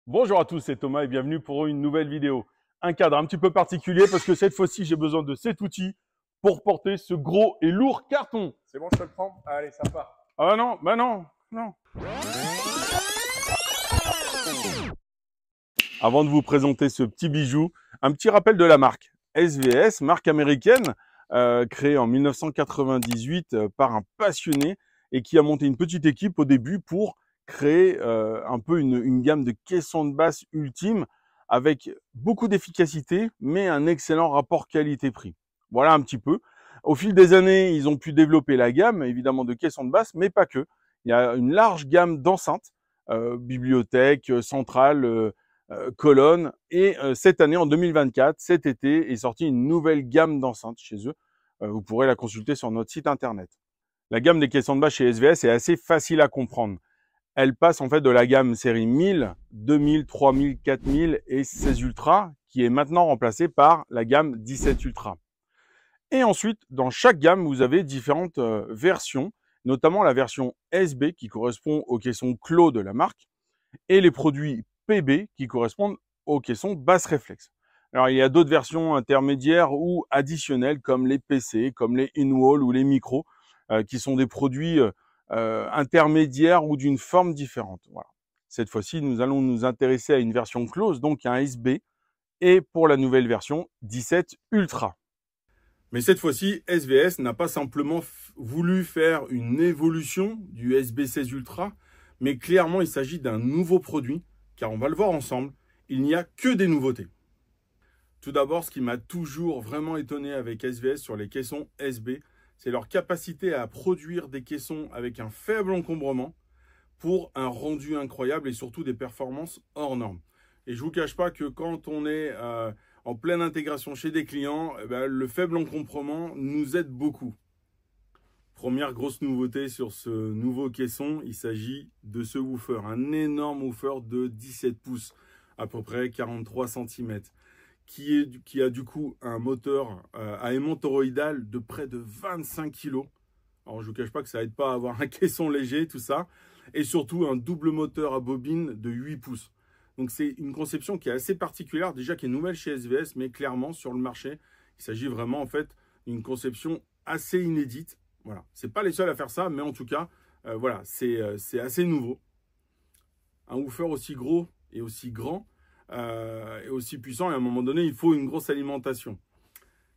Bonjour à tous, c'est Thomas et bienvenue pour une nouvelle vidéo. Un cadre un petit peu particulier parce que cette fois-ci, j'ai besoin de cet outil pour porter ce gros et lourd carton. C'est bon, je te le prends? Allez, ça part. Ah non, bah non, non. Avant de vous présenter ce petit bijou, un petit rappel de la marque. SVS, marque américaine, créée en 1998 par un passionné et qui a monté une petite équipe au début pour créer un peu une gamme de caissons de basse ultime avec beaucoup d'efficacité, mais un excellent rapport qualité-prix. Voilà un petit peu. Au fil des années, ils ont pu développer la gamme, évidemment, de caissons de basse, mais pas que. Il y a une large gamme d'enceintes, bibliothèque, centrale, colonne. Et cette année, en 2024, cet été, est sortie une nouvelle gamme d'enceintes chez eux. Vous pourrez la consulter sur notre site internet. La gamme des caissons de basse chez SVS est assez facile à comprendre. Elle passe en fait de la gamme série 1000, 2000, 3000, 4000 et 16 Ultra, qui est maintenant remplacée par la gamme 17 Ultra. Et ensuite, dans chaque gamme, vous avez différentes versions, notamment la version SB qui correspond aux caissons clos de la marque et les produits PB qui correspondent aux caissons basse réflexe. Alors, il y a d'autres versions intermédiaires ou additionnelles comme les PC, comme les in-wall ou les micros, qui sont des produits intermédiaires ou d'une forme différente. Voilà. Cette fois-ci, nous allons nous intéresser à une version close, donc un SB, et pour la nouvelle version 17 Ultra. Mais cette fois-ci, SVS n'a pas simplement voulu faire une évolution du SB16 Ultra, mais clairement, il s'agit d'un nouveau produit, car on va le voir ensemble, il n'y a que des nouveautés. Tout d'abord, ce qui m'a toujours vraiment étonné avec SVS sur les caissons SB, c'est leur capacité à produire des caissons avec un faible encombrement pour un rendu incroyable et surtout des performances hors normes. Et je ne vous cache pas que quand on est en pleine intégration chez des clients, le faible encombrement nous aide beaucoup. Première grosse nouveauté sur ce nouveau caisson, il s'agit de ce woofer, un énorme woofer de 17 pouces, à peu près 43 cm, qui a du coup un moteur à aimant toroïdal de près de 25 kg. Alors je ne vous cache pas que ça aide pas à avoir un caisson léger, tout ça, et surtout un double moteur à bobine de 8 pouces. Donc c'est une conception qui est assez particulière, déjà qui est nouvelle chez SVS, mais clairement sur le marché, il s'agit vraiment en fait d'une conception assez inédite. Voilà, c'est pas les seuls à faire ça, mais en tout cas, voilà, c'est assez nouveau. Un woofer aussi gros et aussi grand et aussi puissant, et à un moment donné, il faut une grosse alimentation.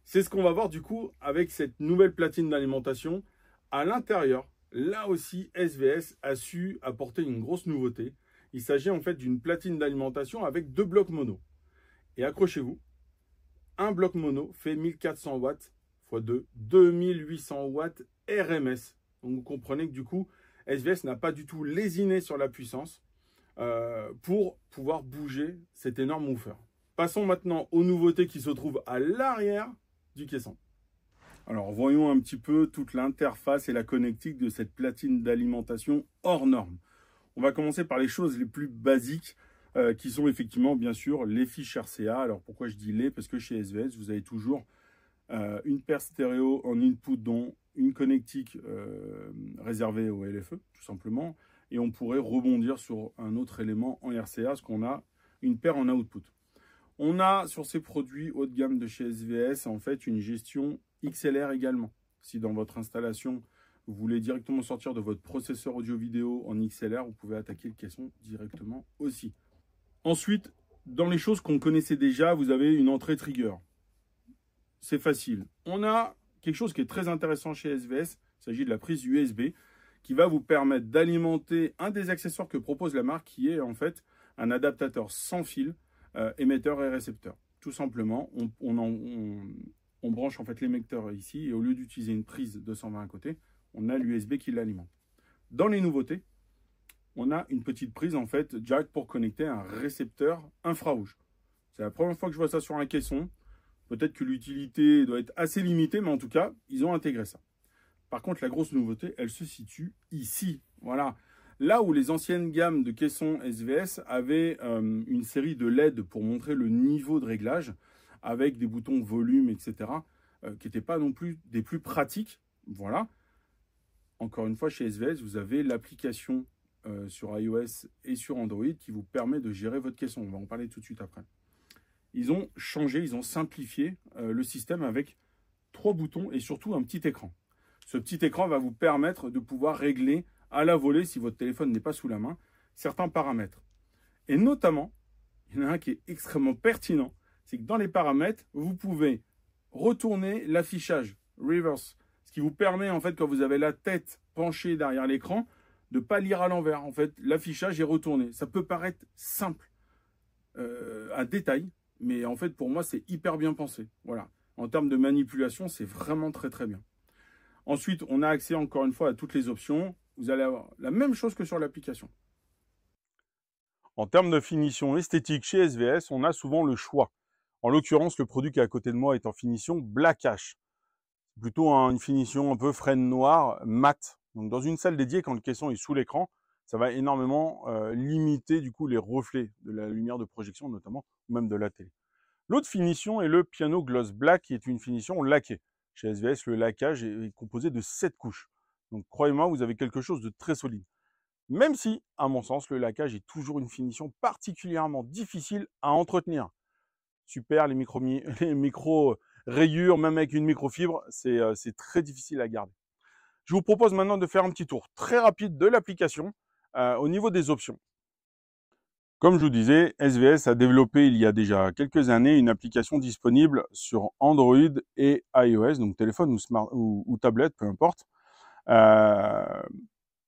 C'est ce qu'on va voir du coup avec cette nouvelle platine d'alimentation. À l'intérieur, là aussi, SVS a su apporter une grosse nouveauté. Il s'agit en fait d'une platine d'alimentation avec deux blocs mono. Et accrochez-vous, un bloc mono fait 1400 watts x 2, 2800 watts RMS. Donc vous comprenez que du coup, SVS n'a pas du tout lésiné sur la puissance pour pouvoir bouger cet énorme woofer. Passons maintenant aux nouveautés qui se trouvent à l'arrière du caisson. Alors voyons un petit peu toute l'interface et la connectique de cette platine d'alimentation hors norme. On va commencer par les choses les plus basiques qui sont effectivement bien sûr les fiches RCA. Alors pourquoi je dis les? Parce que chez SVS, vous avez toujours une paire stéréo en input, dont une connectique réservée au LFE, tout simplement. Et on pourrait rebondir sur un autre élément en RCA, parce qu'on a une paire en output. On a sur ces produits haut de gamme de chez SVS, en fait, une gestion XLR également. Si dans votre installation, vous voulez directement sortir de votre processeur audio-vidéo en XLR, vous pouvez attaquer le caisson directement aussi. Ensuite, dans les choses qu'on connaissait déjà, vous avez une entrée trigger. C'est facile. On a quelque chose qui est très intéressant chez SVS. Il s'agit de la prise USB qui va vous permettre d'alimenter un des accessoires que propose la marque, qui est en fait un adaptateur sans fil, émetteur et récepteur. Tout simplement, on branche en fait l'émetteur ici, et au lieu d'utiliser une prise 220 à côté, on a l'USB qui l'alimente. Dans les nouveautés, on a une petite prise en fait jack pour connecter un récepteur infrarouge. C'est la première fois que je vois ça sur un caisson. Peut-être que l'utilité doit être assez limitée, mais en tout cas, ils ont intégré ça. Par contre, la grosse nouveauté, elle se situe ici. Voilà. Là où les anciennes gammes de caissons SVS avaient une série de LED pour montrer le niveau de réglage, avec des boutons volume, etc., qui n'étaient pas non plus des plus pratiques. Voilà. Encore une fois, chez SVS, vous avez l'application sur iOS et sur Android qui vous permet de gérer votre caisson. On va en parler tout de suite après. Ils ont changé, ils ont simplifié le système avec 3 boutons et surtout un petit écran. Ce petit écran va vous permettre de pouvoir régler à la volée, si votre téléphone n'est pas sous la main, certains paramètres. Et notamment, il y en a un qui est extrêmement pertinent, c'est que dans les paramètres, vous pouvez retourner l'affichage, reverse, ce qui vous permet, en fait, quand vous avez la tête penchée derrière l'écran, de ne pas lire à l'envers. En fait, l'affichage est retourné. Ça peut paraître simple à détail, mais en fait, pour moi, c'est hyper bien pensé. Voilà. En termes de manipulation, c'est vraiment très, très bien. Ensuite, on a accès, encore une fois, à toutes les options. Vous allez avoir la même chose que sur l'application. En termes de finition esthétique chez SVS, on a souvent le choix. En l'occurrence, le produit qui est à côté de moi est en finition Black Ash. Plutôt une finition un peu frêne noire, mat. Donc dans une salle dédiée, quand le caisson est sous l'écran, ça va énormément limiter du coup les reflets de la lumière de projection notamment, ou même de la télé. L'autre finition est le Piano Gloss Black, qui est une finition laquée. Chez SVS, le laquage est composé de 7 couches. Donc croyez-moi, vous avez quelque chose de très solide. Même si, à mon sens, le laquage est toujours une finition particulièrement difficile à entretenir. Super, les micro rayures, même avec une microfibre, c'est très difficile à garder. Je vous propose maintenant de faire un petit tour très rapide de l'application au niveau des options. Comme je vous disais, SVS a développé il y a déjà quelques années une application disponible sur Android et iOS, donc téléphone ou tablette, peu importe.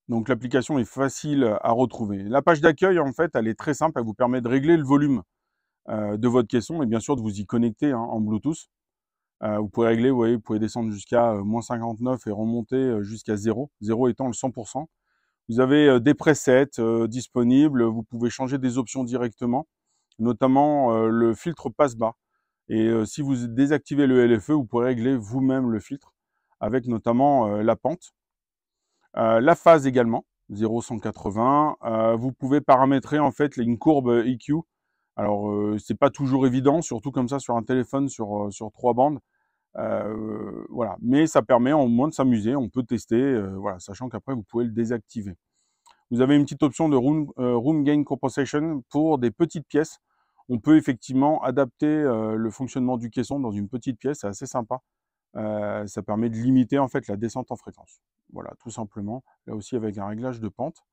Donc l'application est facile à retrouver. La page d'accueil, en fait, elle est très simple. Elle vous permet de régler le volume de votre caisson et bien sûr de vous y connecter en Bluetooth. Vous pouvez régler, vous voyez, vous pouvez descendre jusqu'à moins 59 et remonter jusqu'à 0. 0 étant le 100%. Vous avez des presets disponibles. Vous pouvez changer des options directement, notamment le filtre passe-bas. Et si vous désactivez le LFE, vous pourrez régler vous-même le filtre avec notamment la pente. La phase également, 0,180. Vous pouvez paramétrer en fait une courbe EQ. Alors, c'est pas toujours évident, surtout comme ça sur un téléphone sur 3 bandes. Voilà, mais ça permet au moins de s'amuser. On peut tester, voilà, sachant qu'après vous pouvez le désactiver. Vous avez une petite option de room gain compensation pour des petites pièces. On peut effectivement adapter le fonctionnement du caisson dans une petite pièce, c'est assez sympa. Ça permet de limiter en fait la descente en fréquence. Voilà, tout simplement. Là aussi avec un réglage de pente.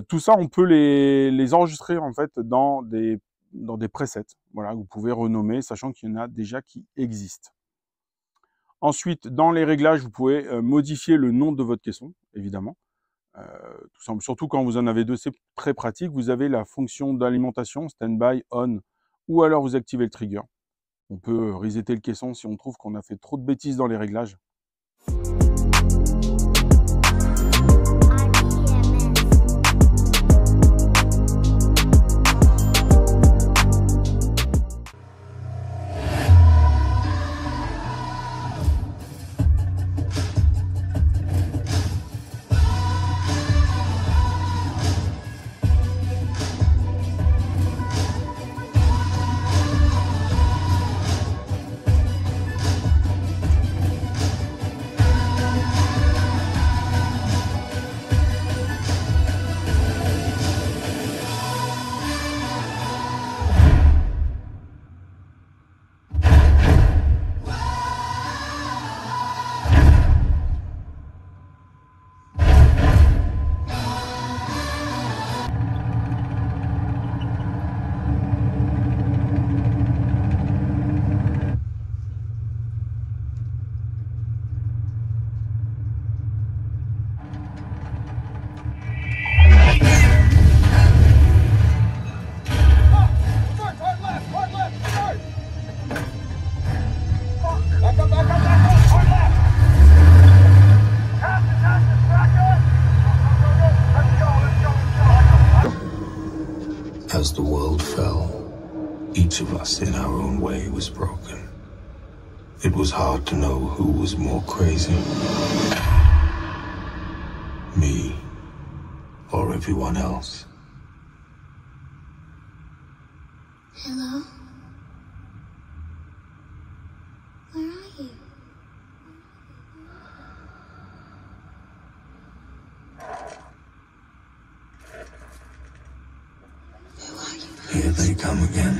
Tout ça, on peut les enregistrer en fait dans des presets. Voilà, vous pouvez renommer, sachant qu'il y en a déjà qui existent. Ensuite, dans les réglages, vous pouvez modifier le nom de votre caisson, évidemment. Tout simple. Surtout quand vous en avez deux, c'est très pratique. Vous avez la fonction d'alimentation, standby, on, ou alors vous activez le trigger. On peut resetter le caisson si on trouve qu'on a fait trop de bêtises dans les réglages. As the world fell, each of us in our own way was broken. It was hard to know who was more crazy, me or everyone else. Hello? Where are you? here they come again,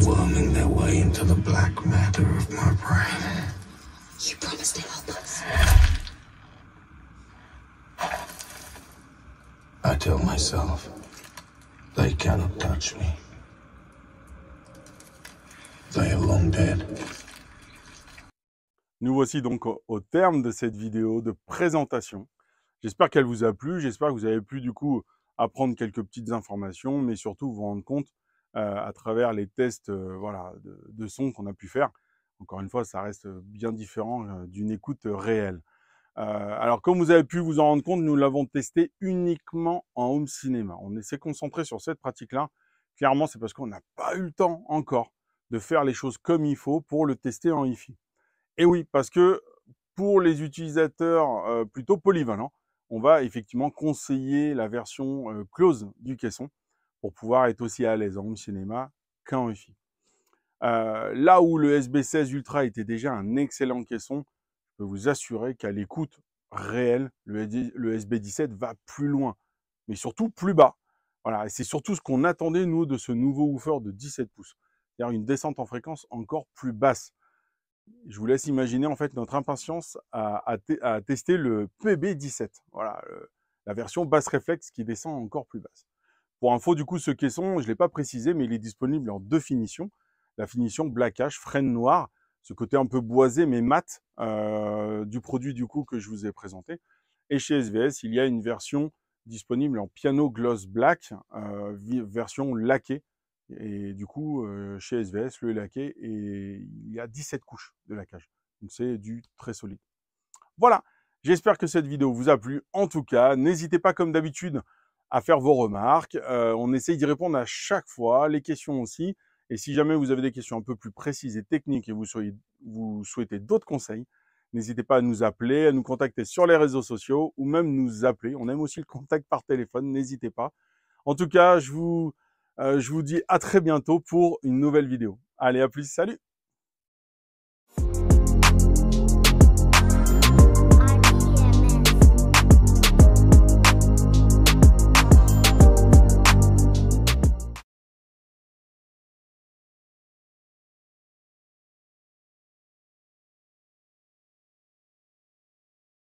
worming their way into the black matter of my brain. You promised to help us. I tell myself, they cannot touch me. They are long dead. Nous voici donc au terme de cette vidéo de présentation. J'espère qu'elle vous a plu, j'espère que vous avez pu du coup apprendre quelques petites informations, mais surtout vous rendre compte à travers les tests voilà, de son qu'on a pu faire. Encore une fois, ça reste bien différent d'une écoute réelle. Alors comme vous avez pu vous en rendre compte, nous l'avons testé uniquement en home cinéma. On s'est concentré sur cette pratique-là. Clairement, c'est parce qu'on n'a pas eu le temps encore de faire les choses comme il faut pour le tester en hi-fi. Et oui, parce que pour les utilisateurs plutôt polyvalents, on va effectivement conseiller la version close du caisson pour pouvoir être aussi à l'aise en home cinéma qu'en hi-fi. Là où le SB16 Ultra était déjà un excellent caisson, je peux vous assurer qu'à l'écoute réelle, le SB17 va plus loin, mais surtout plus bas. Voilà, et c'est surtout ce qu'on attendait, nous, de ce nouveau woofer de 17 pouces. C'est-à-dire une descente en fréquence encore plus basse. Je vous laisse imaginer en fait notre impatience à tester le PB17. Voilà, la version basse réflexe qui descend encore plus basse. Pour info, du coup, ce caisson, je ne l'ai pas précisé, mais il est disponible en deux finitions. La finition Black Ash, frêne noir, ce côté un peu boisé mais mat du produit du coup que je vous ai présenté. Et chez SVS, il y a une version disponible en piano gloss black, version laquée. Et du coup, chez SVS, le laqué, et il y a 17 couches de laquage. Donc c'est du très solide. Voilà, j'espère que cette vidéo vous a plu. En tout cas, n'hésitez pas comme d'habitude à faire vos remarques. On essaye d'y répondre à chaque fois, les questions aussi. Et si jamais vous avez des questions un peu plus précises et techniques et vous souhaitez d'autres conseils, n'hésitez pas à nous appeler, à nous contacter sur les réseaux sociaux ou même nous appeler. On aime aussi le contact par téléphone, n'hésitez pas. En tout cas, je vous dis à très bientôt pour une nouvelle vidéo. Allez, à plus, salut!